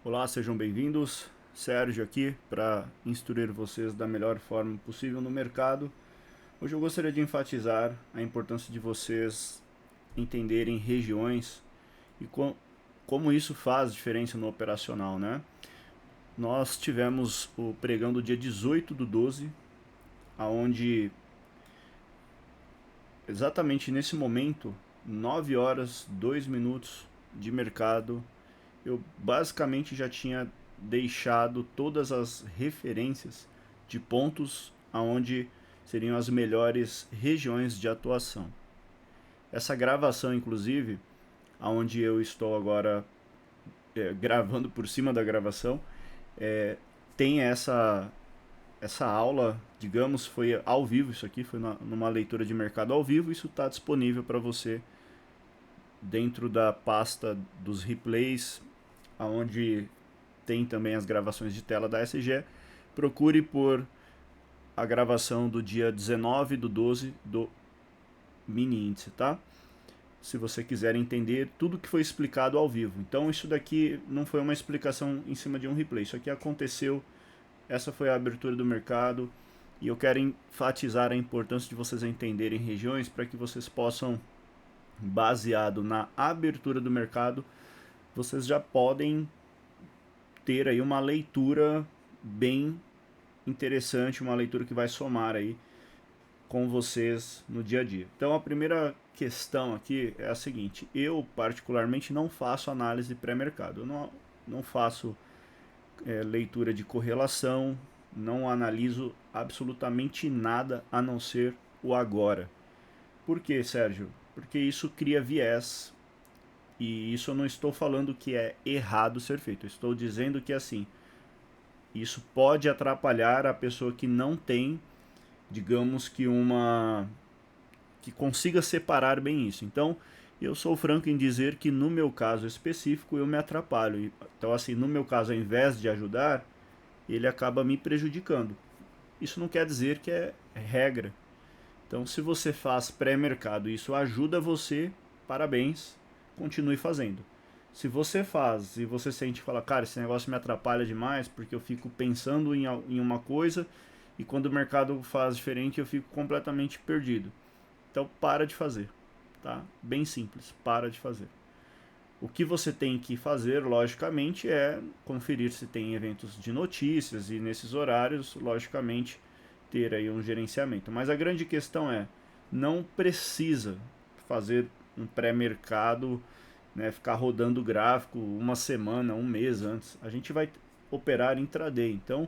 Olá, sejam bem-vindos. Sérgio aqui para instruir vocês da melhor forma possível no mercado. Hoje eu gostaria de enfatizar a importância de vocês entenderem regiões e como isso faz diferença no operacional, né? Nós tivemos o pregão do dia 18/12, aonde exatamente nesse momento, 9 horas, 2 minutos de mercado, eu basicamente já tinha deixado todas as referências de pontos aonde seriam as melhores regiões de atuação. Essa gravação, inclusive, aonde eu estou agora gravando por cima da gravação, tem essa aula, digamos, foi ao vivo isso aqui, foi numa leitura de mercado ao vivo, isso está disponível para você dentro da pasta dos replays, aonde tem também as gravações de tela da SG. Procure por a gravação do dia 19/12 do mini índice, tá? Se você quiser entender tudo que foi explicado ao vivo. Então isso daqui não foi uma explicação em cima de um replay, isso aqui aconteceu, essa foi a abertura do mercado e eu quero enfatizar a importância de vocês entenderem regiões para que vocês possam, baseado na abertura do mercado, vocês já podem ter aí uma leitura bem interessante, uma leitura que vai somar aí com vocês no dia a dia. Então a primeira questão aqui é a seguinte: eu particularmente não faço análise pré-mercado, eu não faço leitura de correlação, não analiso absolutamente nada a não ser o agora. Por que, Sérgio? Porque isso cria viés. E isso eu não estou falando que é errado ser feito, eu estou dizendo que assim, isso pode atrapalhar a pessoa que não tem, digamos que que consiga separar bem isso. Então, eu sou franco em dizer que no meu caso específico eu me atrapalho. Então, assim, no meu caso, ao invés de ajudar, ele acaba me prejudicando. Isso não quer dizer que é regra. Então, se você faz pré-mercado e isso ajuda você, parabéns, continue fazendo. Se você faz e você sente e fala, cara, esse negócio me atrapalha demais porque eu fico pensando em uma coisa e quando o mercado faz diferente eu fico completamente perdido. Então, para de fazer, tá? Bem simples, para de fazer. O que você tem que fazer, logicamente, é conferir se tem eventos de notícias e nesses horários, logicamente, ter aí um gerenciamento. Mas a grande questão é, não precisa fazer um pré-mercado, né, ficar rodando o gráfico uma semana, um mês antes. A gente vai operar intraday, então,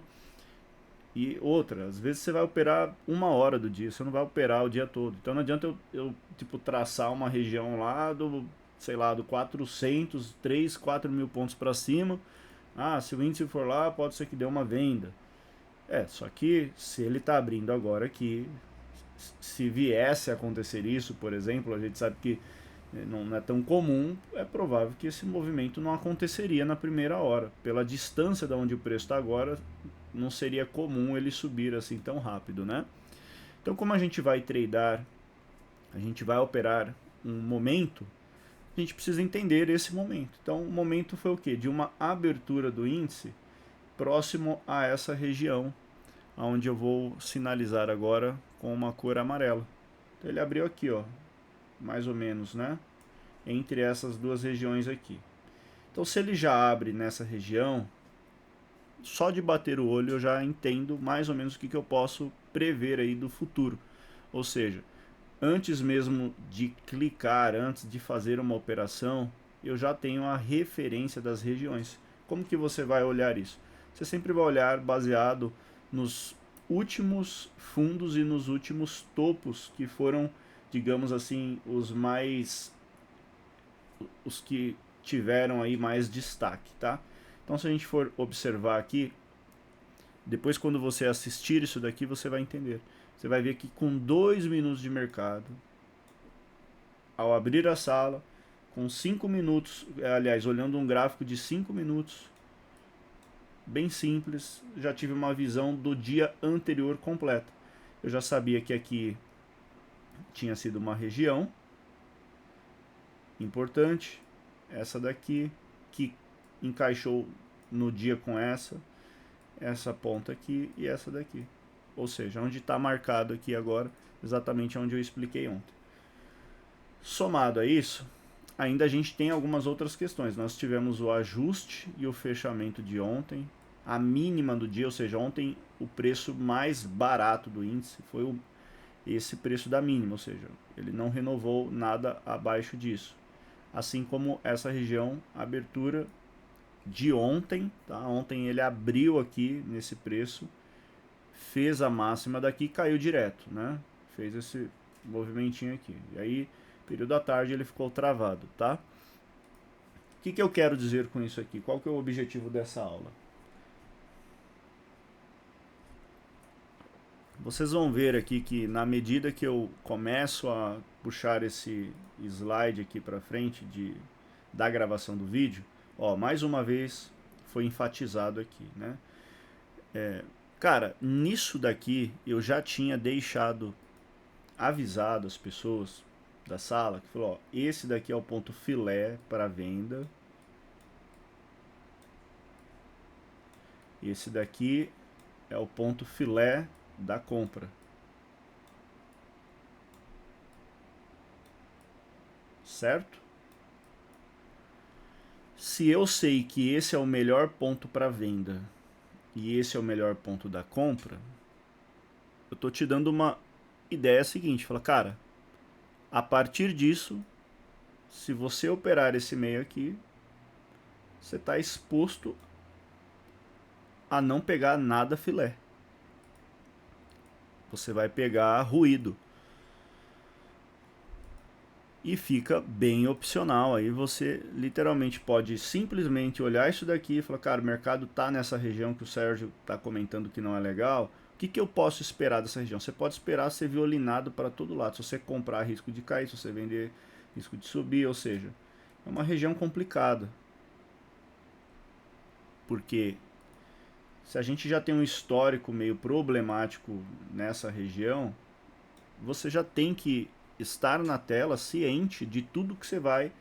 e outra, às vezes você vai operar uma hora do dia, você não vai operar o dia todo. Então não adianta eu tipo, traçar uma região lá do, sei lá, do 400, 3, 4 mil pontos para cima. Ah, se o índice for lá, pode ser que dê uma venda. Só que se ele está abrindo agora aqui, se viesse a acontecer isso, por exemplo, a gente sabe que não é tão comum, é provável que esse movimento não aconteceria na primeira hora. Pela distância de onde o preço está agora, não seria comum ele subir assim tão rápido, né? Então, como a gente vai tradar, a gente vai operar um momento, a gente precisa entender esse momento. Então, o momento foi o quê? De uma abertura do índice próximo a essa região, onde eu vou sinalizar agora com uma cor amarela. Então, ele abriu aqui, ó, mais ou menos, né? Entre essas duas regiões aqui. Então, se ele já abre nessa região, só de bater o olho eu já entendo mais ou menos o que eu posso prever aí do futuro. Ou seja, antes mesmo de clicar, antes de fazer uma operação, eu já tenho a referência das regiões. Como que você vai olhar isso? Você sempre vai olhar baseado nos últimos fundos e nos últimos topos que foram, digamos assim, os que tiveram aí mais destaque, tá? Então, se a gente for observar aqui, depois quando você assistir isso daqui, você vai entender. Você vai ver que com 2 minutos de mercado, ao abrir a sala, com 5 minutos, aliás, olhando um gráfico de 5 minutos, bem simples, já tive uma visão do dia anterior completa. Eu já sabia que aqui tinha sido uma região importante, essa daqui, que encaixou no dia com essa ponta aqui e essa daqui. Ou seja, onde está marcado aqui agora, exatamente onde eu expliquei ontem. Somado a isso, ainda a gente tem algumas outras questões. Nós tivemos o ajuste e o fechamento de ontem, a mínima do dia, ou seja, ontem o preço mais barato do índice foi esse preço da mínima, ou seja, ele não renovou nada abaixo disso. Assim como essa região, abertura de ontem, tá? Ontem ele abriu aqui nesse preço, fez a máxima daqui e caiu direto, né? Fez esse movimentinho aqui. E aí, período da tarde, ele ficou travado, tá? O que eu quero dizer com isso aqui? Qual que é o objetivo dessa aula? Vocês vão ver aqui que na medida que eu começo a puxar esse slide aqui para frente da gravação do vídeo, ó, mais uma vez foi enfatizado aqui, né? Cara, nisso daqui eu já tinha deixado avisado as pessoas da sala que falou, ó, esse daqui é o ponto filé para venda. Esse daqui é o ponto filé da compra. Certo? Se eu sei que esse é o melhor ponto para venda e esse é o melhor ponto da compra, eu tô te dando uma ideia seguinte, fala, cara, a partir disso, se você operar esse meio aqui, você está exposto a não pegar nada filé. Você vai pegar ruído. E fica bem opcional. Aí você literalmente pode simplesmente olhar isso daqui e falar, cara, o mercado está nessa região que o Sérgio está comentando que não é legal. O que eu posso esperar dessa região? Você pode esperar ser violinado para todo lado. Se você comprar, risco de cair. Se você vender, risco de subir. Ou seja, é uma região complicada. Porque se a gente já tem um histórico meio problemático nessa região, você já tem que estar na tela ciente de tudo que você vai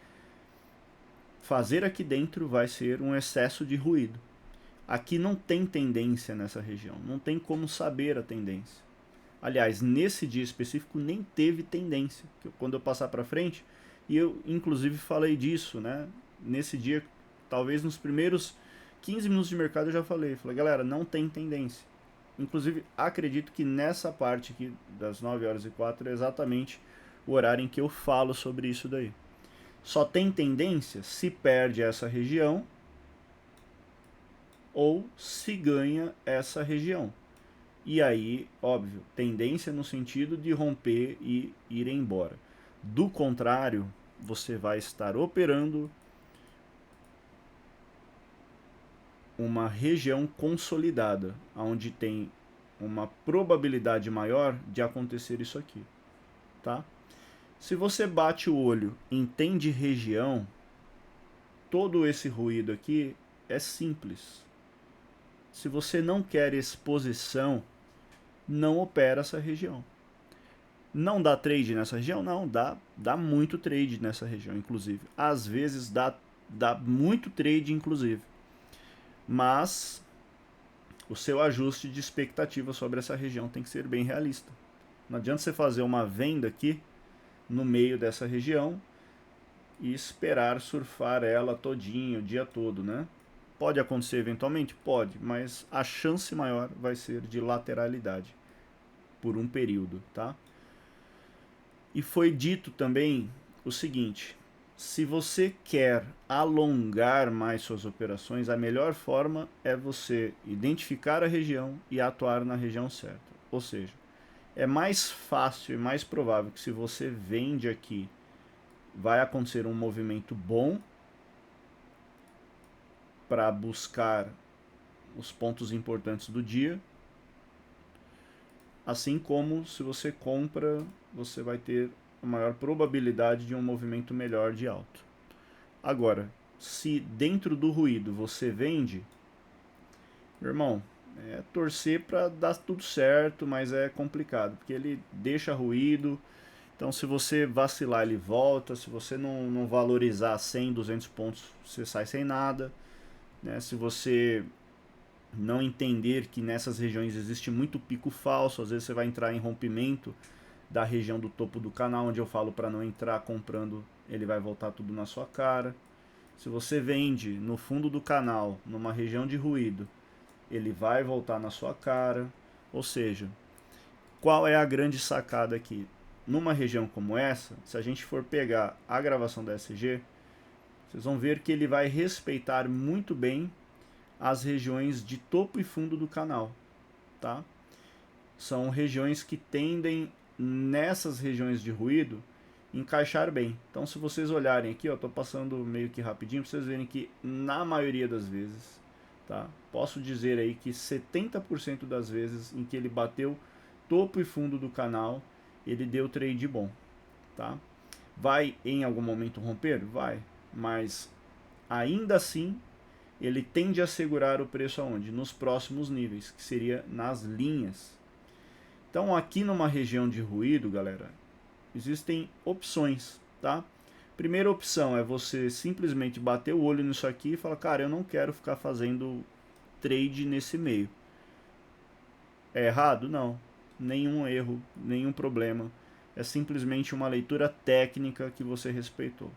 fazer aqui dentro vai ser um excesso de ruído. Aqui não tem tendência nessa região, não tem como saber a tendência. Aliás, nesse dia específico nem teve tendência. Quando eu passar para frente, e eu inclusive falei disso, né? Nesse dia, talvez nos primeiros 15 minutos de mercado eu já falei, galera, não tem tendência. Inclusive, acredito que nessa parte aqui das 9h04 é exatamente o horário em que eu falo sobre isso daí. Só tem tendência se perde essa região ou se ganha essa região. E aí, óbvio, tendência no sentido de romper e ir embora. Do contrário, você vai estar operando uma região consolidada, onde tem uma probabilidade maior de acontecer isso aqui, tá? Se você bate o olho, entende região, todo esse ruído aqui é simples. Se você não quer exposição, não opera essa região. Não dá trade nessa região? Não, dá muito trade nessa região, inclusive. Às vezes dá muito trade, inclusive. Mas o seu ajuste de expectativa sobre essa região tem que ser bem realista. Não adianta você fazer uma venda aqui no meio dessa região e esperar surfar ela todinho, o dia todo, né? Pode acontecer eventualmente? Pode, mas a chance maior vai ser de lateralidade por um período, tá? E foi dito também o seguinte, se você quer alongar mais suas operações, a melhor forma é você identificar a região e atuar na região certa. Ou seja, é mais fácil e mais provável que se você vende aqui, vai acontecer um movimento bom para buscar os pontos importantes do dia, assim como se você compra, você vai ter a maior probabilidade de um movimento melhor de alto. Agora, se dentro do ruído você vende, meu irmão, é torcer para dar tudo certo, mas é complicado, porque ele deixa ruído, então se você vacilar ele volta, se você não valorizar 100, 200 pontos, você sai sem nada. né? Se você não entender que nessas regiões existe muito pico falso, às vezes você vai entrar em rompimento da região do topo do canal, onde eu falo para não entrar comprando, ele vai voltar tudo na sua cara. Se você vende no fundo do canal, numa região de ruído, ele vai voltar na sua cara. Ou seja, qual é a grande sacada aqui? Numa região como essa, se a gente for pegar a gravação da SG, vocês vão ver que ele vai respeitar muito bem as regiões de topo e fundo do canal, tá? São regiões que tendem, nessas regiões de ruído, encaixar bem. Então, se vocês olharem aqui, eu estou passando meio que rapidinho para vocês verem que na maioria das vezes, tá? Posso dizer aí que 70% das vezes em que ele bateu topo e fundo do canal, ele deu trade bom, tá? Vai em algum momento romper? Vai, mas ainda assim ele tende a segurar o preço aonde? Nos próximos níveis, que seria nas linhas. Então aqui numa região de ruído, galera, existem opções, tá? Primeira opção é você simplesmente bater o olho nisso aqui e falar, cara, eu não quero ficar fazendo trade nesse meio. É errado? Não. Nenhum erro, nenhum problema. É simplesmente uma leitura técnica que você respeitou.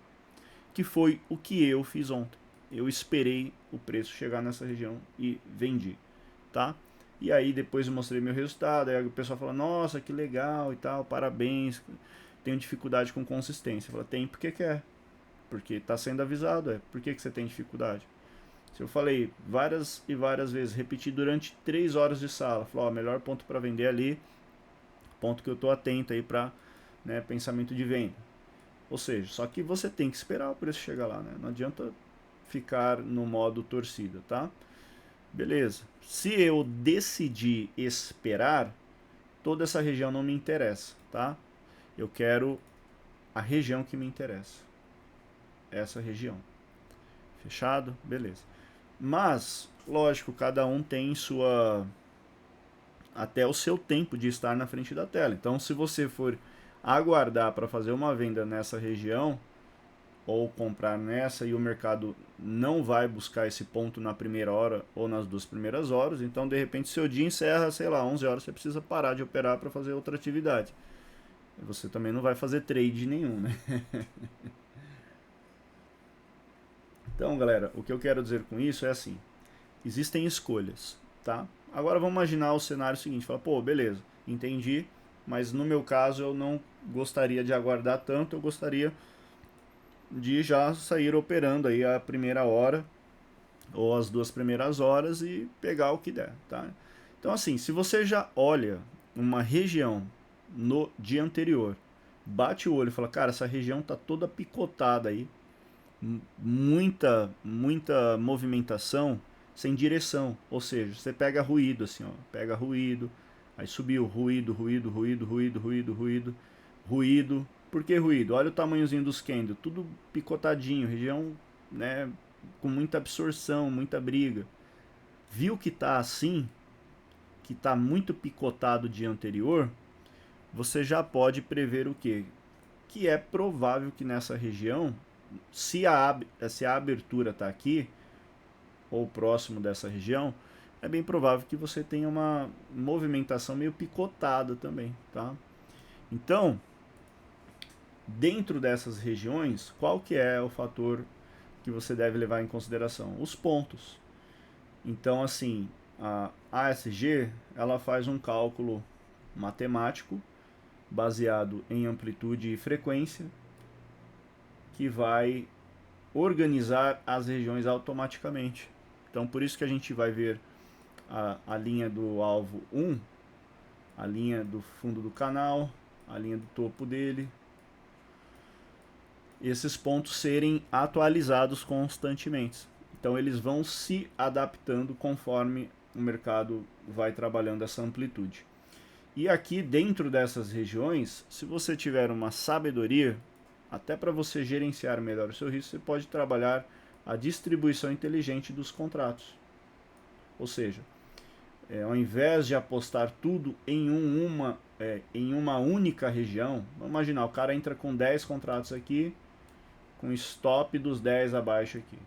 Que foi o que eu fiz ontem. Eu esperei o preço chegar nessa região e vendi, tá? E aí depois eu mostrei meu resultado, aí o pessoal fala, nossa, que legal e tal, parabéns, tenho dificuldade com consistência. Fala, tem porque quer, porque está sendo avisado, por que você tem dificuldade? Se eu falei várias e várias vezes, repeti durante 3 horas de sala, falou, ó, melhor ponto para vender ali, ponto que eu estou atento aí para, né, pensamento de venda. Ou seja, só que você tem que esperar o preço chegar lá, né? Não adianta ficar no modo torcida, tá? Beleza. Se eu decidir esperar, toda essa região não me interessa, tá? Eu quero a região que me interessa. Essa região. Fechado? Beleza. Mas, lógico, cada um tem sua até o seu tempo de estar na frente da tela. Então, se você for aguardar para fazer uma venda nessa região ou comprar nessa e o mercado não vai buscar esse ponto na primeira hora ou nas 2 primeiras horas, então de repente seu dia encerra, sei lá, 11 horas, você precisa parar de operar para fazer outra atividade. Você também não vai fazer trade nenhum, né? Então, galera, o que eu quero dizer com isso é assim, existem escolhas, tá? Agora vamos imaginar o cenário seguinte, fala, pô, beleza, entendi, mas no meu caso eu não gostaria de aguardar tanto, eu gostaria de já sair operando aí a primeira hora ou as 2 primeiras horas e pegar o que der, tá? Então assim, se você já olha uma região no dia anterior, bate o olho e fala, cara, essa região tá toda picotada aí, muita movimentação sem direção, ou seja, você pega ruído assim, ó, pega ruído, aí subiu ruído, ruído, ruído, ruído, ruído, ruído, ruído. Por que ruído? Olha o tamanhozinho dos candles, tudo picotadinho, região, né, com muita absorção, muita briga. Viu que tá assim, que tá muito picotado o dia anterior, você já pode prever o quê? Que é provável que nessa região, se a abertura está aqui, ou próximo dessa região, é bem provável que você tenha uma movimentação meio picotada também, tá? Então, dentro dessas regiões, qual que é o fator que você deve levar em consideração? Os pontos. Então, assim, a ASG, ela faz um cálculo matemático baseado em amplitude e frequência que vai organizar as regiões automaticamente. Então, por isso que a gente vai ver a linha do alvo 1, a linha do fundo do canal, a linha do topo dele, esses pontos serem atualizados constantemente. Então, eles vão se adaptando conforme o mercado vai trabalhando essa amplitude. E aqui dentro dessas regiões, se você tiver uma sabedoria, até para você gerenciar melhor o seu risco, você pode trabalhar a distribuição inteligente dos contratos. Ou seja, ao invés de apostar tudo em uma única região, vamos imaginar, o cara entra com 10 contratos aqui, com stop dos 10 abaixo aqui.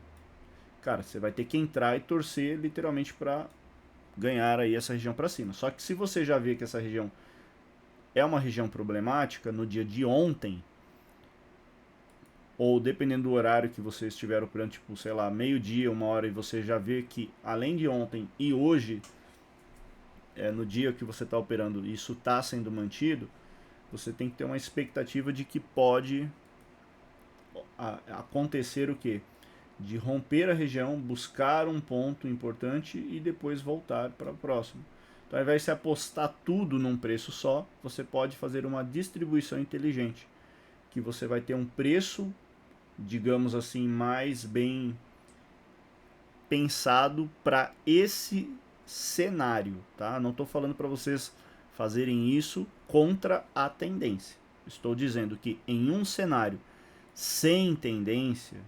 cara, você vai ter que entrar e torcer literalmente para ganhar aí essa região para cima. Só que se você já vê que essa região é uma região problemática no dia de ontem, ou dependendo do horário que você estiver operando, tipo, sei lá, meio-dia, 1 hora, e você já vê que além de ontem e hoje, no dia que você está operando, isso está sendo mantido, você tem que ter uma expectativa de que pode acontecer o quê? De romper a região, buscar um ponto importante e depois voltar para o próximo. Então, ao invés de você apostar tudo num preço só, você pode fazer uma distribuição inteligente, que você vai ter um preço, digamos assim, mais bem pensado para esse cenário, tá? Não estou falando para vocês fazerem isso contra a tendência. Estou dizendo que em um cenário sem tendência,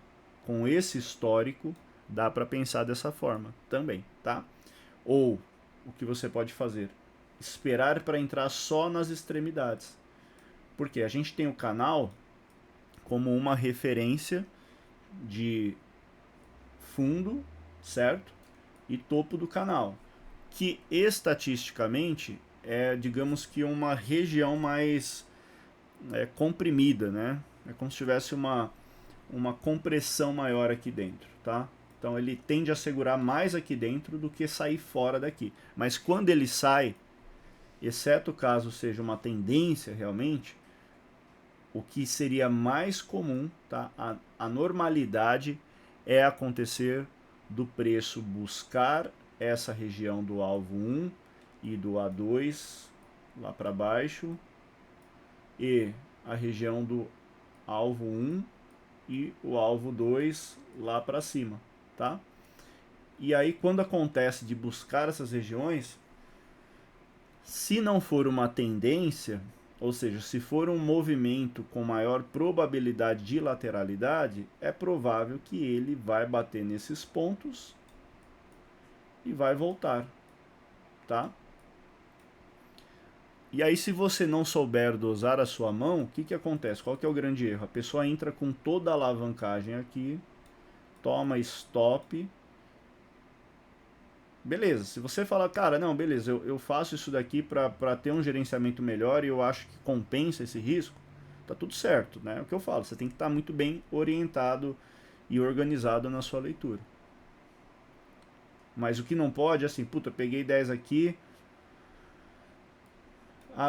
com esse histórico, dá para pensar dessa forma também, tá? Ou o que você pode fazer? Esperar para entrar só nas extremidades. Porque a gente tem o canal como uma referência de fundo, certo? E topo do canal, que estatisticamente é, digamos que uma região mais comprimida, né? É como se tivesse uma compressão maior aqui dentro, tá? Então ele tende a segurar mais aqui dentro do que sair fora daqui. Mas quando ele sai, exceto caso seja uma tendência realmente, o que seria mais comum, tá? A normalidade é acontecer do preço buscar essa região do alvo 1 e do A2 lá para baixo e a região do alvo 1 e o alvo 2 lá para cima, tá? E aí quando acontece de buscar essas regiões, se não for uma tendência, ou seja, se for um movimento com maior probabilidade de lateralidade, é provável que ele vai bater nesses pontos e vai voltar, tá? E aí se você não souber dosar a sua mão, o que acontece? Qual que é o grande erro? A pessoa entra com toda a alavancagem aqui, toma stop. Beleza, se você falar, cara, não, beleza, eu faço isso daqui para ter um gerenciamento melhor e eu acho que compensa esse risco, tá tudo certo, né? É o que eu falo, você tem que estar muito bem orientado e organizado na sua leitura. Mas o que não pode é assim, puta, peguei 10 aqui,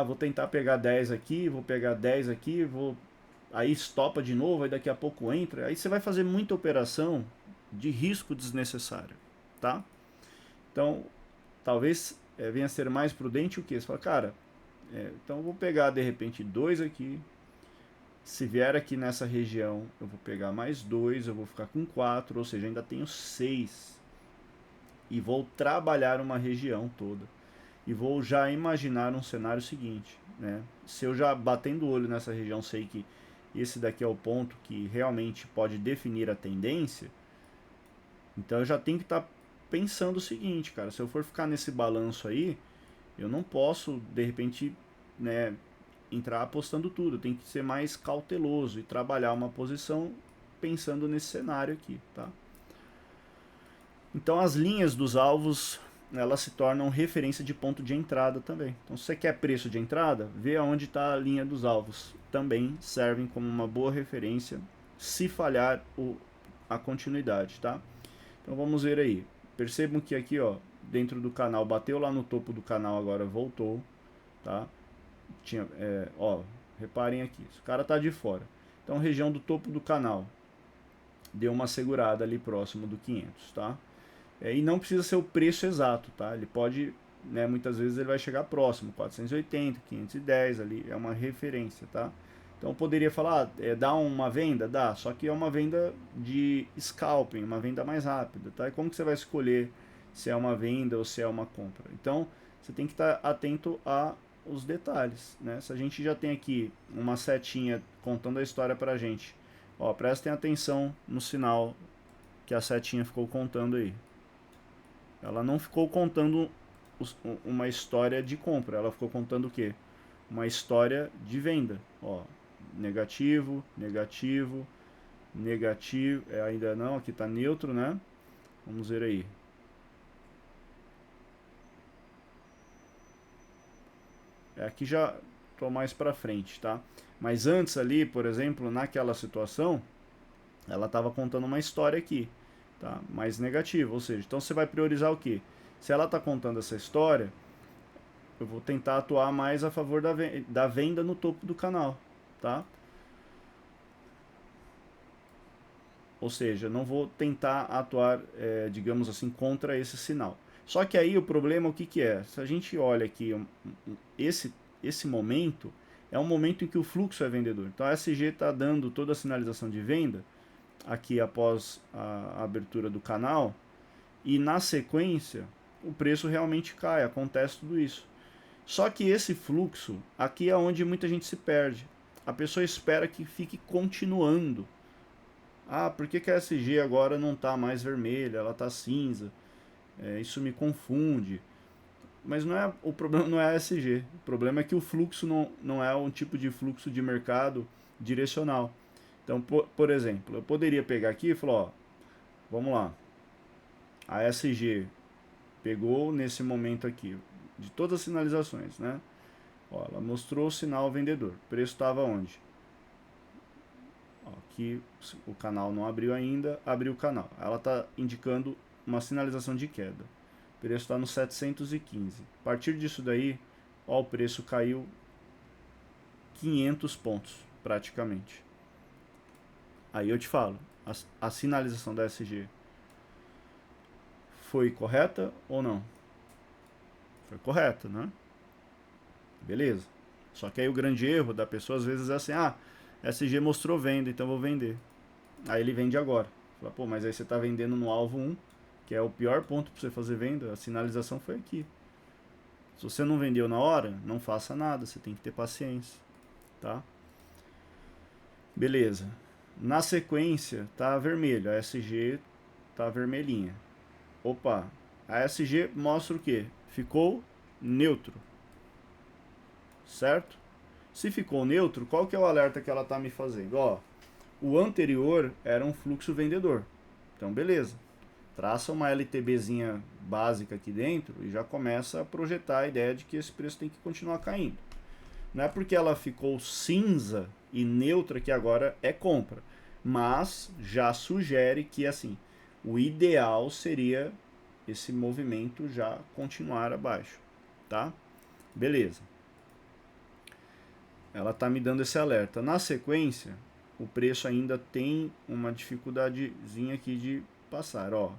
vou tentar pegar 10 aqui, vou pegar 10 aqui, vou aí estopa de novo, aí daqui a pouco entra, aí você vai fazer muita operação de risco desnecessário, tá? Então, talvez venha a ser mais prudente o que? Você fala, cara, então eu vou pegar de repente 2 aqui, se vier aqui nessa região, eu vou pegar mais 2, eu vou ficar com 4, ou seja, ainda tenho 6. E vou trabalhar uma região toda. E vou já imaginar um cenário seguinte, né? Se eu já batendo o olho nessa região sei que esse daqui é o ponto que realmente pode definir a tendência, então eu já tenho que estar pensando o seguinte, cara, se eu for ficar nesse balanço aí, eu não posso, de repente, né, entrar apostando tudo. Eu tenho que ser mais cauteloso e trabalhar uma posição pensando nesse cenário aqui, tá? Então as linhas dos alvos, elas se tornam referência de ponto de entrada também. Então se você quer preço de entrada, vê aonde está a linha dos alvos. Também servem como uma boa referência se falhar a continuidade, tá? Então vamos ver aí. Percebam que aqui, ó, dentro do canal, bateu lá no topo do canal, agora voltou, tá? Ó, reparem aqui, o cara tá de fora. Então região do topo do canal deu uma segurada ali próximo do 500, tá? E não precisa ser o preço exato, tá? Ele pode, né, muitas vezes ele vai chegar próximo, 480, 510 ali, é uma referência, tá? Então eu poderia falar, dá uma venda? Dá, só que é uma venda de scalping, uma venda mais rápida, tá? E como que você vai escolher se é uma venda ou se é uma compra? Então você tem que estar atento aos detalhes, né? Se a gente já tem aqui uma setinha contando a história pra gente, ó, prestem atenção no sinal que a setinha ficou contando aí. Ela não ficou contando uma história de compra, ela ficou contando o quê? Uma história de venda. Ó, negativo, negativo, negativo, ainda não, aqui está neutro, né? Vamos ver aí. Aqui já estou mais para frente, tá? Mas antes ali, por exemplo, naquela situação, ela estava contando uma história aqui, tá? Mais negativa, ou seja, então você vai priorizar o quê? Se ela está contando essa história, eu vou tentar atuar mais a favor da venda no topo do canal, tá? Ou seja, não vou tentar atuar, digamos assim, contra esse sinal. Só que aí o problema, o que, que é? Se a gente olha aqui, esse momento é um momento em que o fluxo é vendedor. Então a SG está dando toda a sinalização de venda aqui após a abertura do canal, e na sequência o preço realmente cai, acontece tudo isso. Só que esse fluxo, aqui é onde muita gente se perde. A pessoa espera que fique continuando. Ah, por que, que a SG agora não está mais vermelha, ela está cinza? Isso me confunde. Mas não é, o problema não é a SG. O problema é que o fluxo não é um tipo de fluxo de mercado direcional. Então, por exemplo, eu poderia pegar aqui e falar, ó, vamos lá. A SG pegou nesse momento aqui, de todas as sinalizações, né? Ó, ela mostrou o sinal vendedor. O preço estava onde? Ó, aqui o canal não abriu ainda, abriu o canal. Ela está indicando uma sinalização de queda. O preço está no 715. A partir disso daí, ó, o preço caiu 500 pontos, praticamente. Aí eu te falo, a sinalização da SG foi correta ou não? Foi correta, né? Beleza. Só que aí o grande erro da pessoa às vezes é assim, ah, SG mostrou venda, então vou vender. Aí ele vende agora. Fala, pô, mas aí você está vendendo no alvo 1, que é o pior ponto para você fazer venda, a sinalização foi aqui. Se você não vendeu na hora, não faça nada, você tem que ter paciência, tá? Beleza. Na sequência, tá vermelho, a SG tá vermelhinha. Opa, a SG mostra o quê? Ficou neutro, certo? Se ficou neutro, qual que é o alerta que ela está me fazendo? Ó, o anterior era um fluxo vendedor. Então, beleza. Traça uma LTBzinha básica aqui dentro e já começa a projetar a ideia de que esse preço tem que continuar caindo. Não é porque ela ficou cinza e neutra que agora é compra, mas já sugere que assim, o ideal seria esse movimento já continuar abaixo, tá? Beleza. Ela está me dando esse alerta. Na sequência, o preço ainda tem uma dificuldadezinha aqui de passar, ó.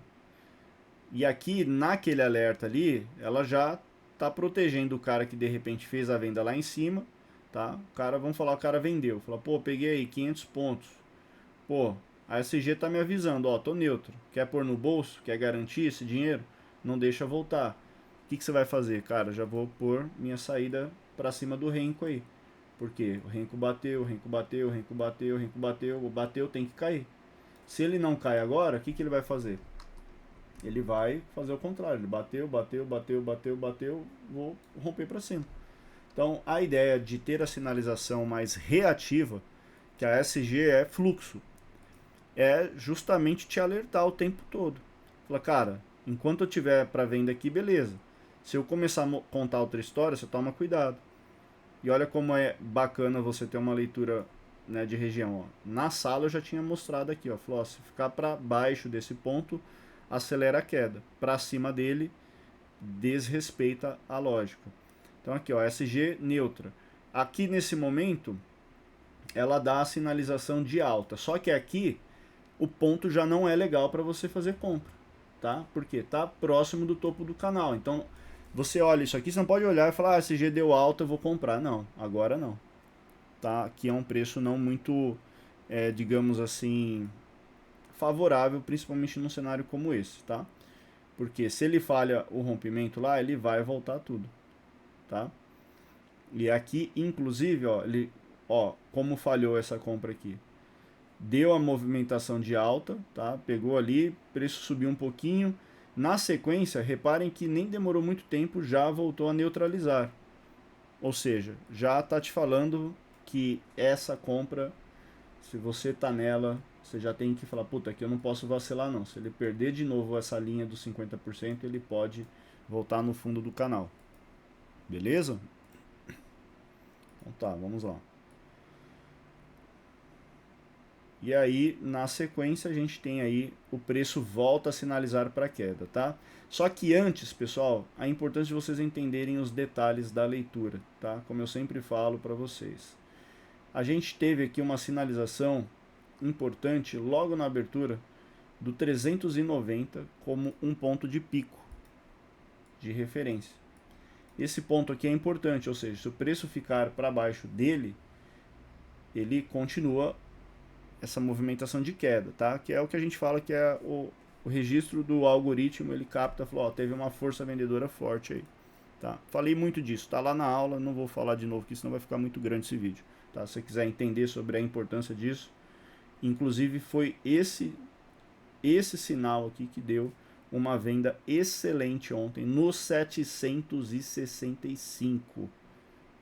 E aqui, naquele alerta ali, ela já está protegendo o cara que de repente fez a venda lá em cima, tá? O cara, vamos falar, o cara vendeu. Fala, pô, peguei aí 500 pontos. Pô, a SG tá me avisando, ó, tô neutro. Quer pôr no bolso? Quer garantir esse dinheiro? Não deixa voltar. O que, que você vai fazer? Cara, já vou pôr minha saída para cima do renco aí. Porque o renco bateu, o renco bateu, o renco bateu, o renco bateu, bateu, tem que cair. Se ele não cai agora, o que, que ele vai fazer? Ele vai fazer o contrário. Ele bateu, bateu, bateu, bateu, bateu, vou romper para cima. Então, a ideia de ter a sinalização mais reativa, que a SG é fluxo, é justamente te alertar o tempo todo. Fala, cara, enquanto eu tiver para venda aqui, beleza. Se eu começar a contar outra história, você toma cuidado. E olha como é bacana você ter uma leitura, né, de região. Ó. Na sala eu já tinha mostrado aqui, ó, falou, ó, se ficar para baixo desse ponto, acelera a queda. Para cima dele, desrespeita a lógica. Então aqui, ó, SG neutra. Aqui nesse momento, ela dá a sinalização de alta. Só que aqui, o ponto já não é legal para você fazer compra, tá? Porque tá próximo do topo do canal. Então, você olha isso aqui, você não pode olhar e falar, ah, SG deu alta, eu vou comprar. Não, agora não. Tá? Aqui é um preço não muito, digamos assim, favorável, principalmente num cenário como esse, tá? Porque se ele falha o rompimento lá, ele vai voltar tudo, tá? E aqui, inclusive, ó, ó, como falhou essa compra aqui. Deu a movimentação de alta, tá? Pegou ali, preço subiu um pouquinho. Na sequência, reparem que nem demorou muito tempo, já voltou a neutralizar. Ou seja, já está te falando que essa compra, se você está nela, você já tem que falar, puta, aqui eu não posso vacilar não. Se ele perder de novo essa linha dos 50%, ele pode voltar no fundo do canal. Beleza? Então tá, vamos lá. E aí, na sequência, a gente tem aí o preço volta a sinalizar para queda, tá? Só que antes, pessoal, é importante vocês entenderem os detalhes da leitura, tá? Como eu sempre falo para vocês. A gente teve aqui uma sinalização importante logo na abertura do 390 como um ponto de pico de referência. Esse ponto aqui é importante, ou seja, se o preço ficar para baixo dele, ele continua essa movimentação de queda, tá? Que é o que a gente fala que é o registro do algoritmo, ele capta, falou, ó, teve uma força vendedora forte aí, tá? Falei muito disso, tá lá na aula, não vou falar de novo, porque senão vai ficar muito grande esse vídeo, tá? Se você quiser entender sobre a importância disso, inclusive foi esse sinal aqui que deu uma venda excelente ontem no 765.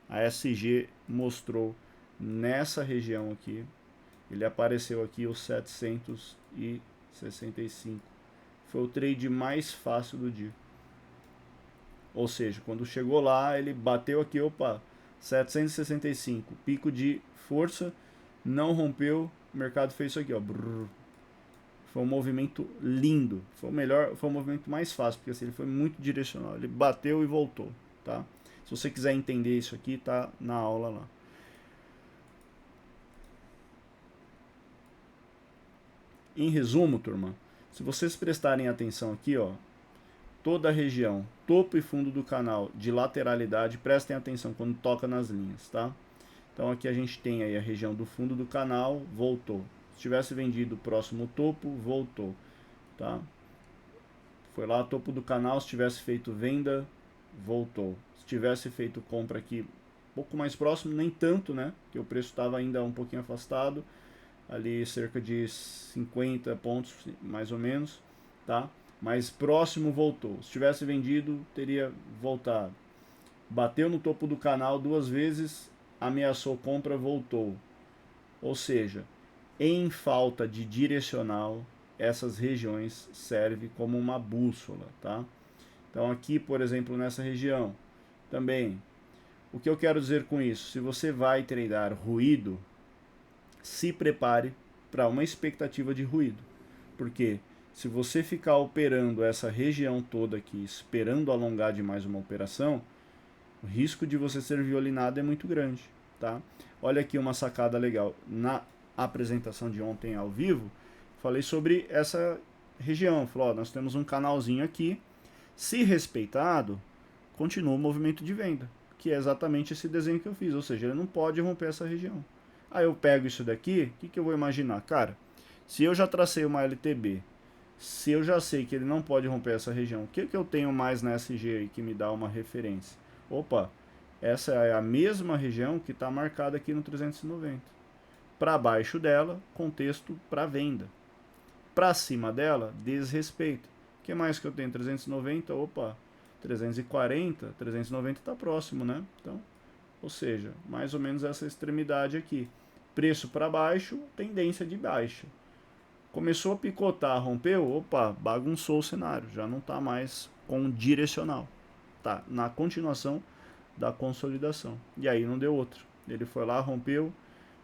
A SG mostrou nessa região aqui, ele apareceu aqui o 765. Foi o trade mais fácil do dia. Ou seja, quando chegou lá, ele bateu aqui, opa, 765, pico de força, não rompeu, o mercado fez isso aqui, ó. Brrr. Foi um movimento lindo, foi o melhor, foi o movimento mais fácil, porque assim, ele foi muito direcional, ele bateu e voltou, tá? Se você quiser entender isso aqui, tá na aula lá. Em resumo, turma, se vocês prestarem atenção aqui, ó, toda a região, topo e fundo do canal de lateralidade, prestem atenção quando toca nas linhas, tá? Então aqui a gente tem aí a região do fundo do canal, voltou. Se tivesse vendido o próximo topo, voltou, tá? Foi lá topo do canal, se tivesse feito venda, voltou. Se tivesse feito compra aqui um pouco mais próximo, nem tanto, né? Que o preço estava ainda um pouquinho afastado, ali cerca de 50 pontos, mais ou menos, tá? Mas próximo voltou. Se tivesse vendido, teria voltado. Bateu no topo do canal duas vezes, ameaçou compra, voltou. Ou seja, em falta de direcional, essas regiões servem como uma bússola, tá? Então aqui, por exemplo, nessa região, também, o que eu quero dizer com isso? Se você vai treinar ruído, se prepare para uma expectativa de ruído. Porque se você ficar operando essa região toda aqui, esperando alongar demais uma operação, o risco de você ser violinado é muito grande, tá? Olha aqui uma sacada legal. Na apresentação de ontem ao vivo, falei sobre essa região. Falei, ó, nós temos um canalzinho aqui, se respeitado, continua o movimento de venda, que é exatamente esse desenho que eu fiz, ou seja, ele não pode romper essa região. Aí eu pego isso daqui, o que eu vou imaginar? Cara, se eu já tracei uma LTB, se eu já sei que ele não pode romper essa região, o que eu tenho mais na SG aí que me dá uma referência? Opa, essa é a mesma região que está marcada aqui no 390. Para baixo dela, contexto para venda. Para cima dela, desrespeito. O que mais que eu tenho? 390, opa, 340, 390 está próximo, né? Então, ou seja, mais ou menos essa extremidade aqui. Preço para baixo, tendência de baixa. Começou a picotar, rompeu, opa, bagunçou o cenário, já não está mais com direcional. Tá na continuação da consolidação. E aí não deu outro. Ele foi lá, rompeu,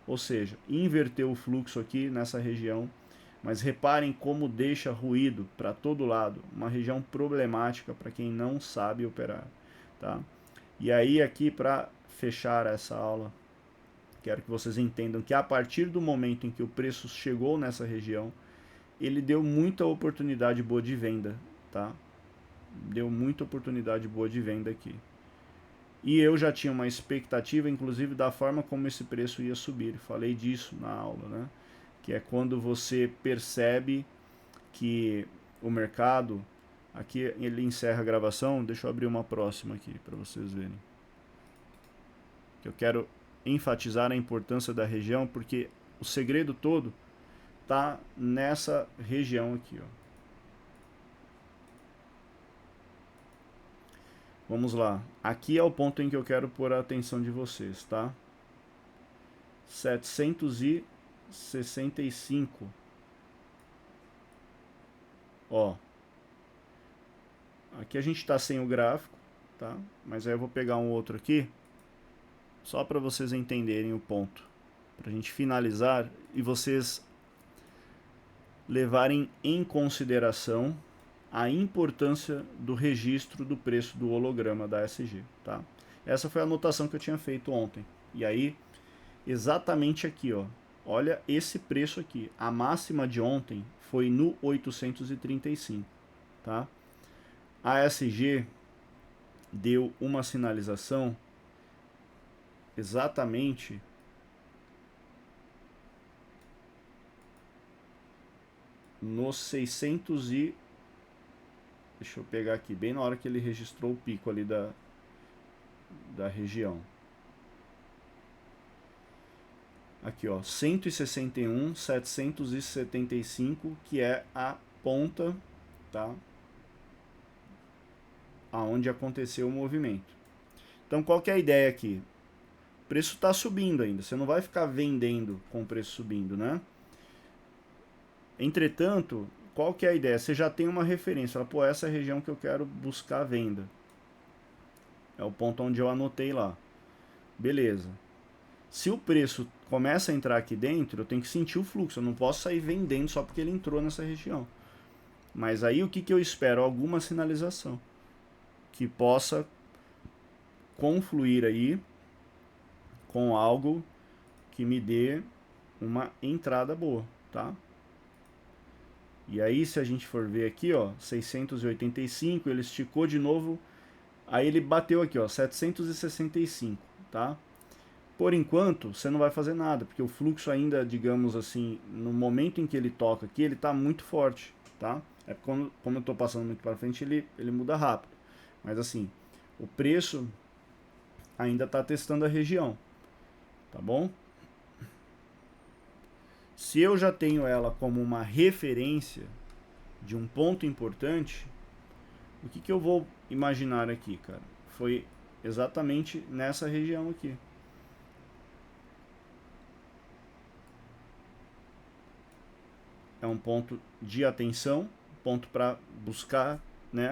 ou seja, inverteu o fluxo aqui nessa região. Mas reparem como deixa ruído para todo lado, uma região problemática para quem não sabe operar, tá? E aí aqui para fechar essa aula, quero que vocês entendam que a partir do momento em que o preço chegou nessa região, ele deu muita oportunidade boa de venda, tá? Deu muita oportunidade boa de venda aqui. E eu já tinha uma expectativa, inclusive, da forma como esse preço ia subir. Falei disso na aula, né? Que é quando você percebe que o mercado... Aqui ele encerra a gravação, deixa eu abrir uma próxima aqui para vocês verem. Eu quero enfatizar a importância da região, porque o segredo todo está nessa região aqui, ó. Vamos lá. Aqui é o ponto em que eu quero pôr a atenção de vocês, tá? 765. Ó, aqui a gente está sem o gráfico, tá? Mas aí eu vou pegar um outro aqui, só para vocês entenderem o ponto, para a gente finalizar e vocês levarem em consideração a importância do registro do preço do holograma da SG, tá? Essa foi a anotação que eu tinha feito ontem. E aí, exatamente aqui, ó, olha esse preço aqui. A máxima de ontem foi no 835, tá? A SG deu uma sinalização exatamente nos 600 e... Deixa eu pegar aqui, bem na hora que ele registrou o pico ali da região. Aqui, ó, 161.775, que é a ponta, tá? Aonde aconteceu o movimento. Então, qual que é a ideia aqui? O preço está subindo ainda, você não vai ficar vendendo com o preço subindo, né? Entretanto, qual que é a ideia? Você já tem uma referência, fala, pô, essa é a região que eu quero buscar a venda. É o ponto onde eu anotei lá. Beleza. Se o preço começa a entrar aqui dentro, eu tenho que sentir o fluxo. Eu não posso sair vendendo só porque ele entrou nessa região. Mas aí o que, que eu espero? Alguma sinalização que possa confluir aí com algo que me dê uma entrada boa, tá? E aí se a gente for ver aqui, ó, 685, ele esticou de novo, aí ele bateu aqui, ó, 765, tá? Por enquanto, você não vai fazer nada, porque o fluxo ainda, digamos assim, no momento em que ele toca aqui, ele está muito forte, tá? É como eu estou passando muito para frente, ele muda rápido. Mas assim, o preço ainda está testando a região, tá bom? Se eu já tenho ela como uma referência de um ponto importante, o que, que eu vou imaginar aqui, cara? Foi exatamente nessa região aqui. É um ponto de atenção, ponto para buscar, né,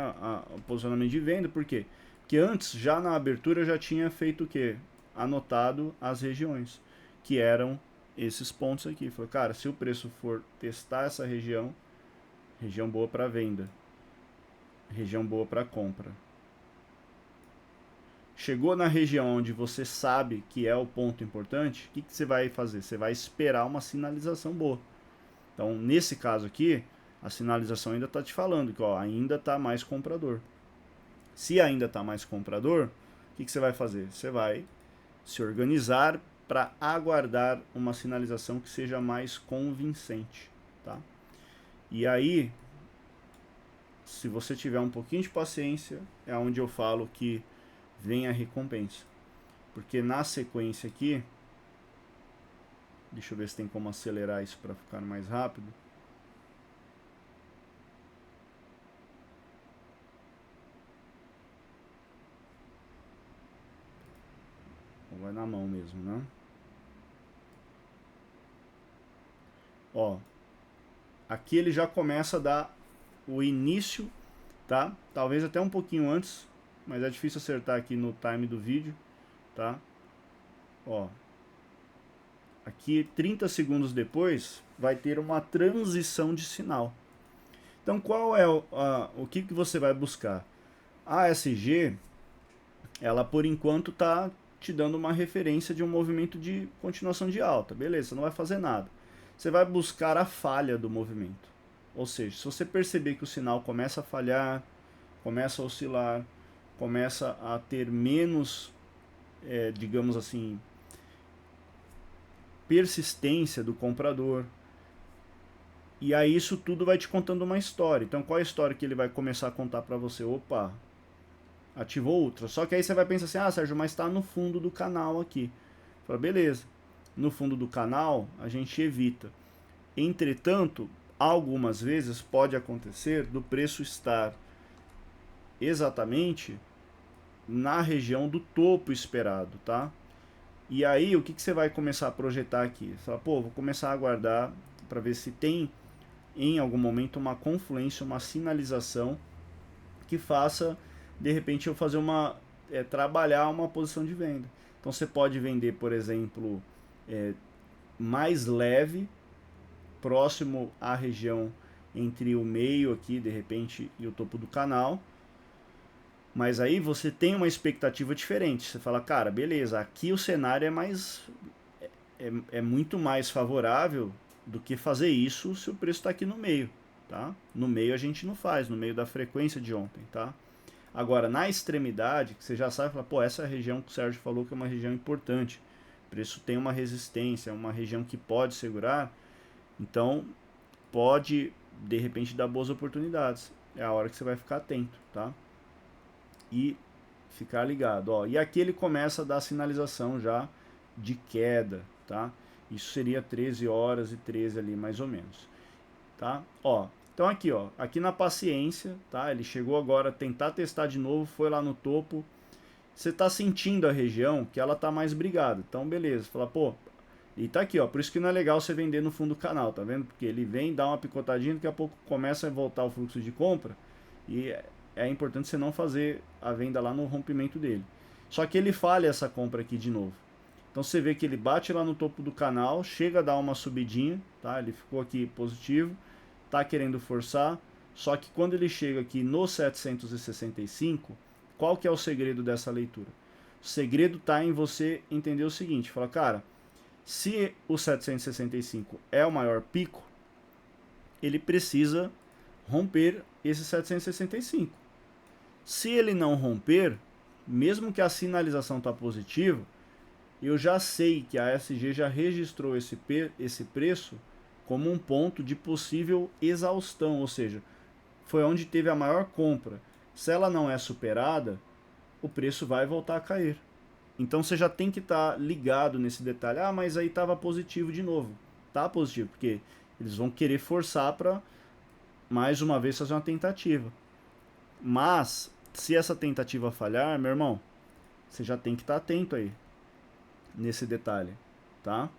o posicionamento de venda. Por quê? Porque antes, já na abertura, eu já tinha feito o quê? Anotado as regiões, que eram esses pontos aqui. Falei, cara, se o preço for testar essa região, região boa para venda, região boa para compra. Chegou na região onde você sabe que é o ponto importante, o que, que você vai fazer? Você vai esperar uma sinalização boa. Então, nesse caso aqui, a sinalização ainda está te falando que ó, ainda está mais comprador. Se ainda está mais comprador, o que, que você vai fazer? Você vai se organizar para aguardar uma sinalização que seja mais convincente, tá? E aí, se você tiver um pouquinho de paciência, é onde eu falo que vem a recompensa. Porque na sequência aqui, deixa eu ver se tem como acelerar isso para ficar mais rápido. Vai na mão mesmo, né? Ó, aqui ele já começa a dar o início, tá? Talvez até um pouquinho antes, mas é difícil acertar aqui no time do vídeo, tá? Ó, aqui 30 segundos depois vai ter uma transição de sinal. Então qual é o que, que você vai buscar? A ASG, ela por enquanto está te dando uma referência de um movimento de continuação de alta. Beleza, você não vai fazer nada. Você vai buscar a falha do movimento. Ou seja, se você perceber que o sinal começa a falhar, começa a oscilar, começa a ter menos, digamos assim, persistência do comprador, e aí isso tudo vai te contando uma história. Então qual é a história que ele vai começar a contar para você? Opa, ativou ultra. Só que aí você vai pensar assim, ah, Sérgio, mas está no fundo do canal aqui. Fala, beleza, no fundo do canal a gente evita. Entretanto, algumas vezes pode acontecer do preço estar exatamente na região do topo esperado, tá? E aí, o que, que você vai começar a projetar aqui? Você fala, pô, vou começar a aguardar para ver se tem em algum momento uma confluência, uma sinalização que faça, de repente, eu fazer trabalhar uma posição de venda. Então você pode vender, por exemplo, mais leve, próximo à região entre o meio aqui, de repente, e o topo do canal. Mas aí você tem uma expectativa diferente. Você fala, cara, beleza, aqui o cenário é muito mais favorável do que fazer isso se o preço está aqui no meio, tá? No meio a gente não faz, no meio da frequência de ontem, tá? Agora, na extremidade, que você já sabe, fala, pô, essa região que o Sérgio falou que é uma região importante, o preço tem uma resistência, é uma região que pode segurar, então pode, de repente, dar boas oportunidades. É a hora que você vai ficar atento, tá? E ficar ligado, ó. E aqui ele começa a dar sinalização já de queda, tá? Isso seria 13 horas e 13 ali, mais ou menos, tá? Ó, então aqui, ó, aqui na paciência, tá? Ele chegou agora a tentar testar de novo, foi lá no topo. Você tá sentindo a região que ela tá mais brigada. Então, beleza. Fala, pô, e tá aqui, ó. Por isso que não é legal você vender no fundo do canal, tá vendo? Porque ele vem, dá uma picotadinha, daqui a pouco começa a voltar o fluxo de compra. E é importante você não fazer a venda lá no rompimento dele. Só que ele falha essa compra aqui de novo. Então você vê que ele bate lá no topo do canal, chega a dar uma subidinha, tá? Ele ficou aqui positivo, tá querendo forçar. Só que quando ele chega aqui no 765, qual que é o segredo dessa leitura? O segredo está em você entender o seguinte, fala, cara, se o 765 é o maior pico, ele precisa romper esse 765. Se ele não romper, mesmo que a sinalização está positiva, eu já sei que a ASG já registrou esse preço como um ponto de possível exaustão, ou seja, foi onde teve a maior compra. Se ela não é superada, o preço vai voltar a cair. Então você já tem que estar ligado nesse detalhe. Ah, mas aí estava positivo de novo. Tá positivo, porque eles vão querer forçar para mais uma vez fazer uma tentativa. Mas, se essa tentativa falhar, meu irmão, você já tem que estar atento aí nesse detalhe, tá?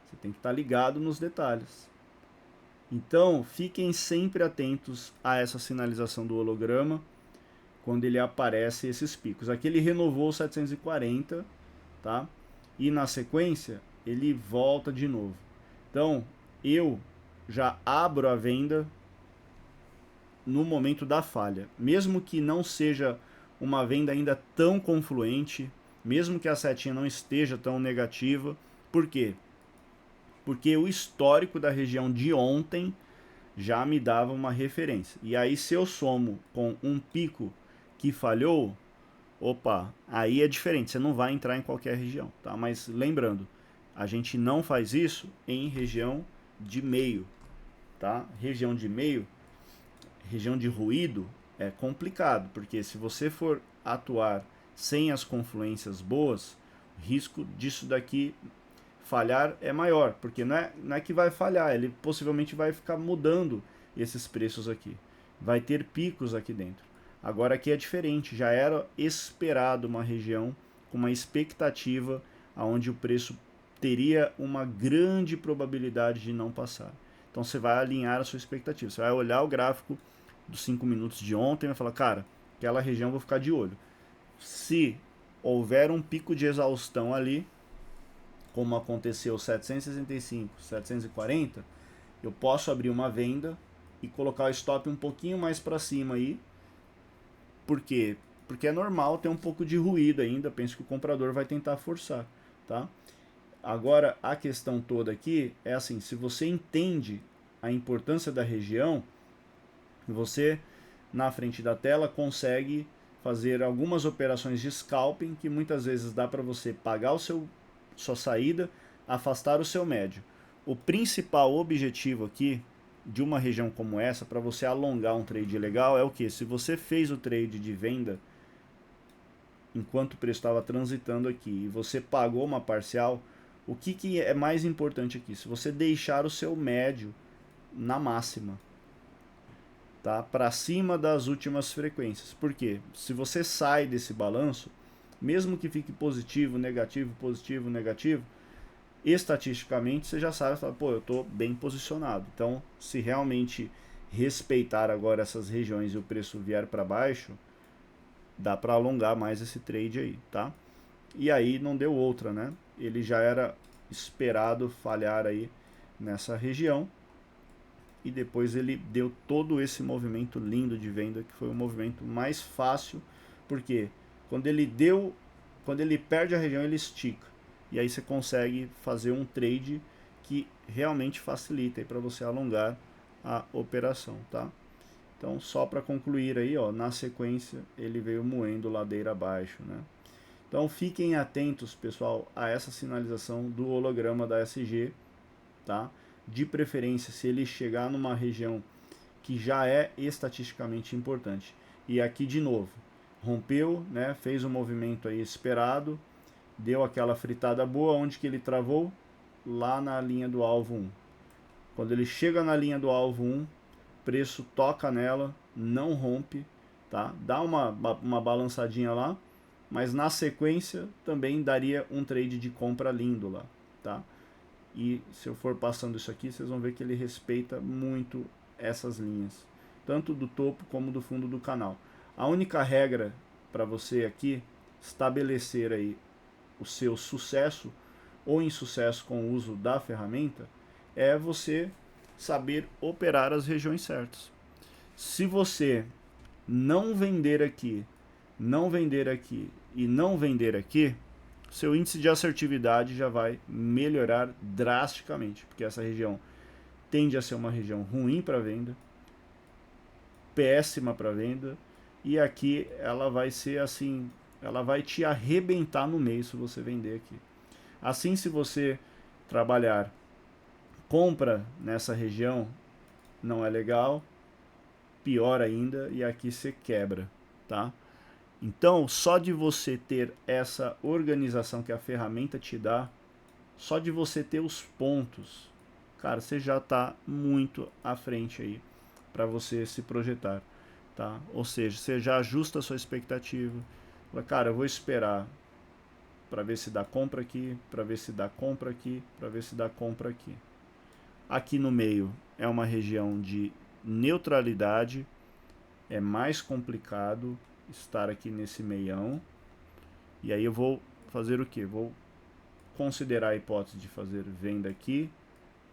Você tem que estar ligado nos detalhes. Então, fiquem sempre atentos a essa sinalização do holograma quando ele aparece esses picos. Aqui ele renovou o 740, tá? E na sequência ele volta de novo. Então, eu já abro a venda no momento da falha, mesmo que não seja uma venda ainda tão confluente, mesmo que a setinha não esteja tão negativa. Por quê? Porque o histórico da região de ontem já me dava uma referência. E aí, se eu somo com um pico que falhou, opa, aí é diferente, você não vai entrar em qualquer região, tá? Mas lembrando, a gente não faz isso em região de meio, tá? Região de meio, região de ruído é complicado, porque se você for atuar sem as confluências boas, o risco disso daqui falhar é maior, porque não é que vai falhar, ele possivelmente vai ficar mudando esses preços aqui, vai ter picos aqui dentro. Agora aqui é diferente, já era esperado uma região com uma expectativa onde o preço teria uma grande probabilidade de não passar. Então você vai alinhar a sua expectativa, você vai olhar o gráfico dos 5 minutos de ontem e vai falar, cara, aquela região eu vou ficar de olho. Se houver um pico de exaustão ali, como aconteceu 765, 740, eu posso abrir uma venda e colocar o stop um pouquinho mais para cima aí. Por quê? Porque é normal ter um pouco de ruído ainda, penso que o comprador vai tentar forçar, tá? Agora, a questão toda aqui é assim, se você entende a importância da região, você, na frente da tela, consegue fazer algumas operações de scalping, que muitas vezes dá para você pagar sua saída, afastar o seu médio. O principal objetivo aqui de uma região como essa, para você alongar um trade legal, é o que? Se você fez o trade de venda enquanto o preço estava transitando aqui e você pagou uma parcial, o que é mais importante aqui? Se você deixar o seu médio na máxima, tá? Para cima das últimas frequências. Por quê? Se você sai desse balanço, mesmo que fique positivo, negativo, negativo, estatisticamente você já sabe, fala, pô, eu estou bem posicionado. Então, se realmente respeitar agora essas regiões e o preço vier para baixo, dá para alongar mais esse trade aí, tá? E aí não deu outra, né? Ele já era esperado falhar aí nessa região e depois ele deu todo esse movimento lindo de venda, que foi o movimento mais fácil, porque quando ele perde a região, ele estica. E aí você consegue fazer um trade que realmente facilita para você alongar a operação, tá? Então, só para concluir aí, ó, na sequência ele veio moendo ladeira abaixo, né? Então, fiquem atentos, pessoal, a essa sinalização do holograma da SG, tá? De preferência, se ele chegar numa região que já é estatisticamente importante. E aqui de novo, rompeu, né? Fez um movimento aí esperado, deu aquela fritada boa, onde que ele travou? Lá na linha do alvo 1. Quando ele chega na linha do alvo 1, preço toca nela, não rompe, tá? Dá uma balançadinha lá, mas na sequência também daria um trade de compra lindo lá, tá? E se eu for passando isso aqui, vocês vão ver que ele respeita muito essas linhas, tanto do topo como do fundo do canal. A única regra para você aqui estabelecer aí o seu sucesso ou insucesso com o uso da ferramenta é você saber operar as regiões certas. Se você não vender aqui, não vender aqui e não vender aqui, seu índice de assertividade já vai melhorar drasticamente, porque essa região tende a ser uma região ruim para venda, péssima para venda, e aqui ela vai ser assim, ela vai te arrebentar no meio se você vender aqui. Assim, se você trabalhar compra nessa região, não é legal, pior ainda, e aqui você quebra, tá? Então, só de você ter essa organização que a ferramenta te dá, só de você ter os pontos, cara, você já está muito à frente aí para você se projetar, tá? Ou seja, você já ajusta a sua expectativa. Fala, cara, eu vou esperar para ver se dá compra aqui, para ver se dá compra aqui, para ver se dá compra aqui. Aqui no meio é uma região de neutralidade, é mais complicado estar aqui nesse meião. E aí eu vou fazer o que? Vou considerar a hipótese de fazer venda aqui,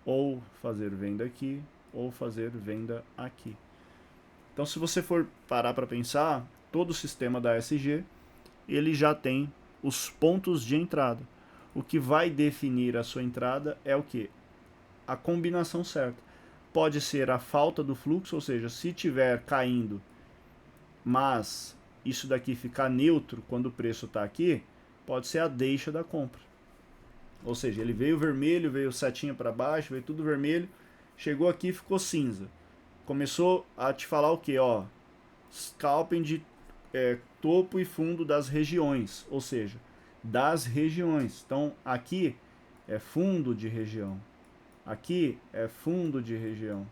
ou fazer venda aqui, ou fazer venda aqui. Então, se você for parar para pensar, todo o sistema da SG ele já tem os pontos de entrada. O que vai definir a sua entrada é o que? A combinação certa. Pode ser a falta do fluxo, ou seja, se tiver caindo, mas isso daqui ficar neutro quando o preço está aqui, pode ser a deixa da compra. Ou seja, ele veio vermelho, veio setinha para baixo, veio tudo vermelho, chegou aqui e ficou cinza. Começou a te falar o que? Ó, scalping de topo e fundo das regiões, ou seja, das regiões. Então aqui é fundo de região, aqui é fundo de região,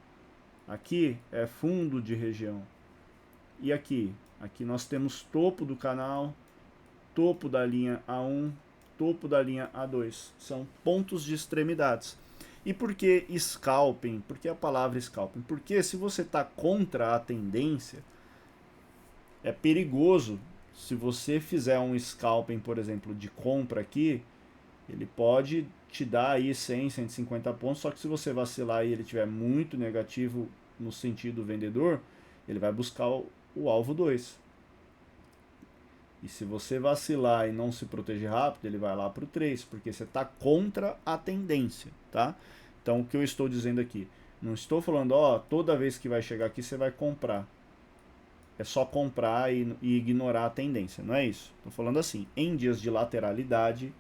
aqui é fundo de região. E aqui? Aqui nós temos topo do canal, topo da linha A1, topo da linha A2. São pontos de extremidades. E por que scalping? Por que a palavra scalping? Porque se você está contra a tendência, é perigoso. Se você fizer um scalping, por exemplo, de compra aqui, ele pode te dar aí 100, 150 pontos, só que se você vacilar e ele tiver muito negativo no sentido vendedor, ele vai buscar o alvo 2. E se você vacilar e não se proteger rápido, ele vai lá para o 3, porque você está contra a tendência, tá? Então, o que eu estou dizendo aqui? Não estou falando, ó, toda vez que vai chegar aqui você vai comprar. É só comprar e ignorar a tendência, não é isso? Estou falando assim, em dias de lateralidade,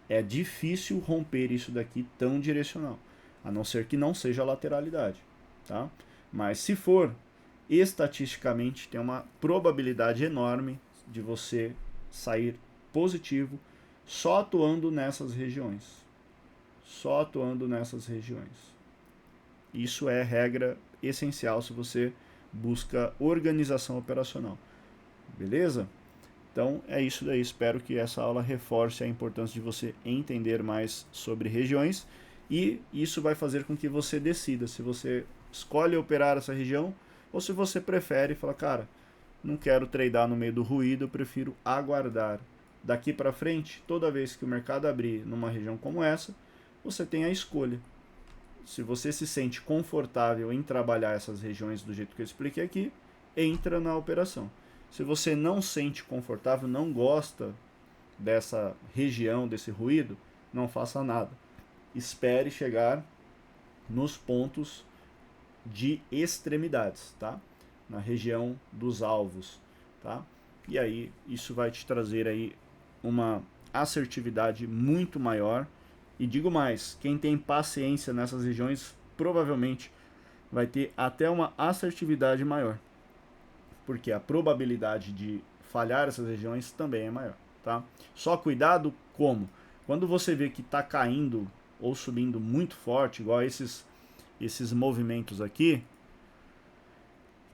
é difícil romper isso daqui tão direcional, a não ser que não seja lateralidade, tá? Mas se for, estatisticamente tem uma probabilidade enorme de você sair positivo só atuando nessas regiões. Só atuando nessas regiões. Isso é regra essencial se você busca organização operacional. Beleza? Então é isso daí, espero que essa aula reforce a importância de você entender mais sobre regiões e isso vai fazer com que você decida se você escolhe operar essa região ou se você prefere falar, cara, não quero tradar no meio do ruído, eu prefiro aguardar. Daqui para frente, toda vez que o mercado abrir numa região como essa, você tem a escolha. Se você se sente confortável em trabalhar essas regiões do jeito que eu expliquei aqui, entra na operação. Se você não sente confortável, não gosta dessa região, desse ruído, não faça nada. Espere chegar nos pontos de extremidades, tá? Na região dos alvos, tá? E aí isso vai te trazer aí uma assertividade muito maior. E digo mais, quem tem paciência nessas regiões provavelmente vai ter até uma assertividade maior, porque a probabilidade de falhar essas regiões também é maior, tá? Só cuidado como? Quando você vê que está caindo ou subindo muito forte, igual esses movimentos aqui,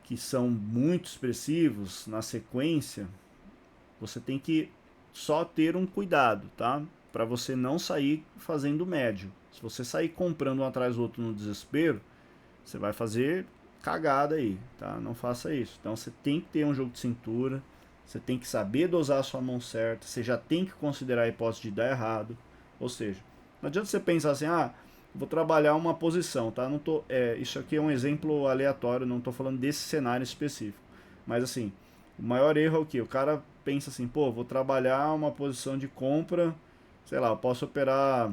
que são muito expressivos na sequência, você tem que só ter um cuidado, tá? Para você não sair fazendo médio. Se você sair comprando um atrás do outro no desespero, você vai fazer cagada aí, tá? Não faça isso. Então você tem que ter um jogo de cintura, você tem que saber dosar a sua mão certa, você já tem que considerar a hipótese de dar errado. Ou seja, não adianta você pensar assim, ah, vou trabalhar uma posição, tá? Não tô, isso aqui é um exemplo aleatório, não estou falando desse cenário específico. Mas assim, o maior erro é o que? O cara pensa assim, pô, vou trabalhar uma posição de compra, sei lá, eu posso operar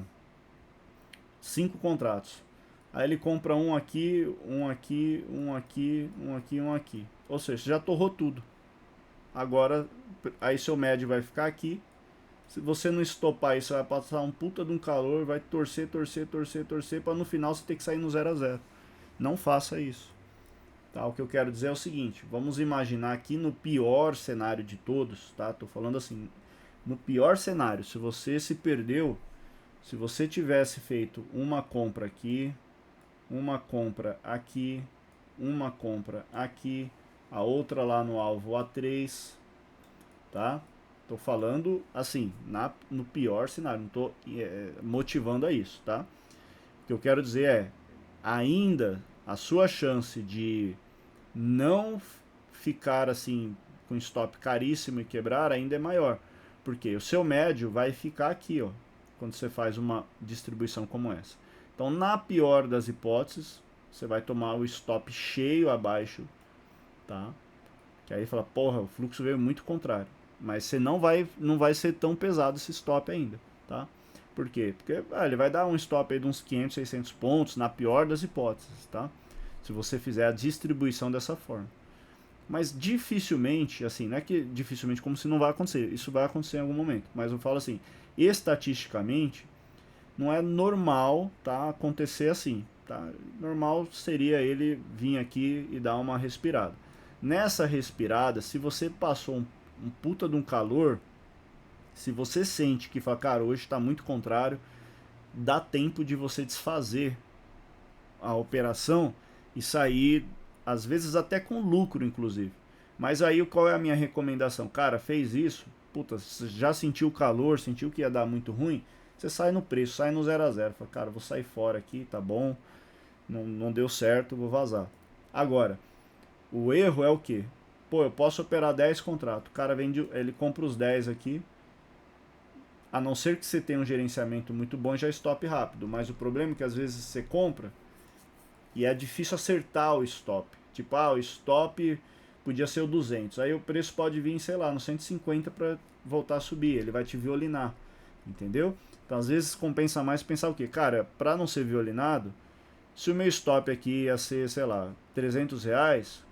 5 contratos. Aí ele compra um aqui, um aqui, um aqui, um aqui, um aqui. Ou seja, já torrou tudo. Agora, aí seu médio vai ficar aqui. Se você não estopar isso, vai passar um puta de um calor, vai torcer, torcer, torcer, torcer, para no final você ter que sair no 0 a 0. Não faça isso. Tá? O que eu quero dizer é o seguinte, vamos imaginar aqui no pior cenário de todos, tá? Tô falando assim, no pior cenário, se você se perdeu, se você tivesse feito uma compra aqui, uma compra aqui, uma compra aqui, a outra lá no alvo A3, tá? Tô falando assim, no pior cenário, não tô motivando a isso, tá? O que eu quero dizer é, ainda a sua chance de não ficar assim com stop caríssimo e quebrar ainda é maior, porque o seu médio vai ficar aqui, ó, quando você faz uma distribuição como essa. Então, na pior das hipóteses, você vai tomar o stop cheio abaixo, tá? Que aí fala, porra, o fluxo veio muito contrário. Mas você não vai ser tão pesado esse stop ainda, tá? Por quê? Porque ele vai dar um stop aí de uns 500, 600 pontos, na pior das hipóteses, tá? Se você fizer a distribuição dessa forma. Mas dificilmente, assim, não é que dificilmente como se não vai acontecer, isso vai acontecer em algum momento, mas eu falo assim, estatisticamente, não é normal, tá, acontecer assim, tá? Normal seria ele vir aqui e dar uma respirada. Nessa respirada, se você passou um puta de um calor, se você sente que fala, cara, hoje está muito contrário, dá tempo de você desfazer a operação e sair, às vezes até com lucro, inclusive. Mas aí qual é a minha recomendação? Cara, fez isso, puta, já sentiu o calor, sentiu que ia dar muito ruim, você sai no preço, sai no 0 a 0. Fala, cara, vou sair fora aqui, tá bom, não deu certo, vou vazar. Agora, o erro é o que? Pô, eu posso operar 10 contratos, o cara vende, ele compra os 10 aqui, a não ser que você tenha um gerenciamento muito bom, já stop rápido. Mas o problema é que às vezes você compra e é difícil acertar o stop. Tipo, o stop podia ser o 200. Aí o preço pode vir, sei lá, no 150 para voltar a subir. Ele vai te violinar. Entendeu? Então, às vezes, compensa mais pensar o quê? Cara, para não ser violinado, se o meu stop aqui ia ser, sei lá, R$ 300,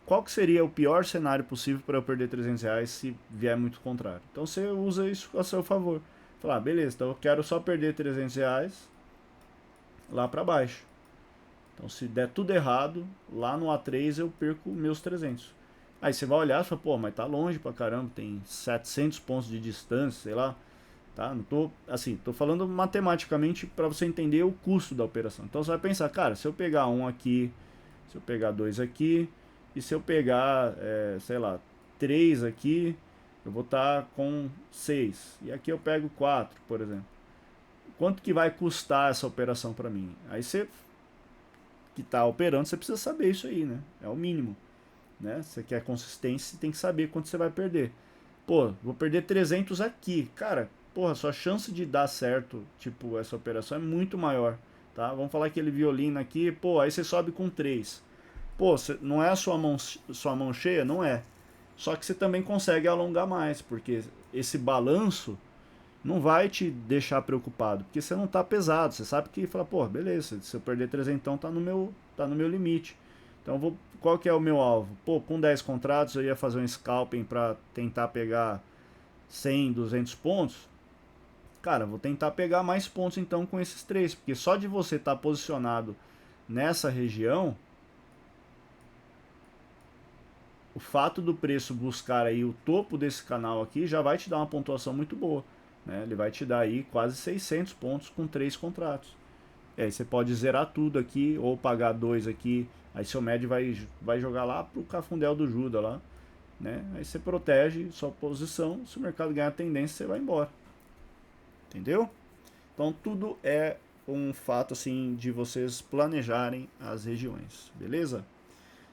qual que seria o pior cenário possível para eu perder R$ 300 se vier muito contrário? Então, você usa isso a seu favor. Falar, beleza, então eu quero só perder R$ 300 lá para baixo. Então, se der tudo errado, lá no A3 eu perco meus 300. Aí você vai olhar e fala, pô, mas tá longe pra caramba, tem 700 pontos de distância, sei lá. Tá? Não tô, assim, tô falando matematicamente para você entender o custo da operação. Então você vai pensar, cara, se eu pegar um aqui, se eu pegar dois aqui, e se eu pegar, sei lá, três aqui, eu vou estar com 6 e aqui eu pego 4, por exemplo. Quanto que vai custar essa operação para mim? Aí você que está operando, você precisa saber isso aí, né? É o mínimo, né? Você quer consistência, você tem que saber quanto você vai perder. Pô, vou perder 300 aqui. Cara, porra, sua chance de dar certo, tipo, essa operação é muito maior, tá? Vamos falar aquele violino aqui, pô, aí você sobe com 3. Pô, não é a sua mão cheia? Não é. Só que você também consegue alongar mais, porque esse balanço não vai te deixar preocupado, porque você não tá pesado, você sabe que fala, pô, beleza, se eu perder 300 então tá no meu limite. Então qual que é o meu alvo? Pô, com 10 contratos eu ia fazer um scalping para tentar pegar 100, 200 pontos. Cara, vou tentar pegar mais pontos então com esses três, porque só de você estar posicionado nessa região, o fato do preço buscar aí o topo desse canal aqui já vai te dar uma pontuação muito boa, né? Ele vai te dar aí quase 600 pontos com 3 contratos. E aí você pode zerar tudo aqui ou pagar 2 aqui, aí seu médio vai jogar lá pro cafundel do Judas lá, né? Aí você protege sua posição, se o mercado ganhar tendência, você vai embora. Entendeu? Então tudo é um fato assim de vocês planejarem as regiões, beleza?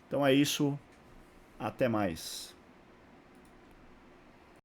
Então é isso, até mais.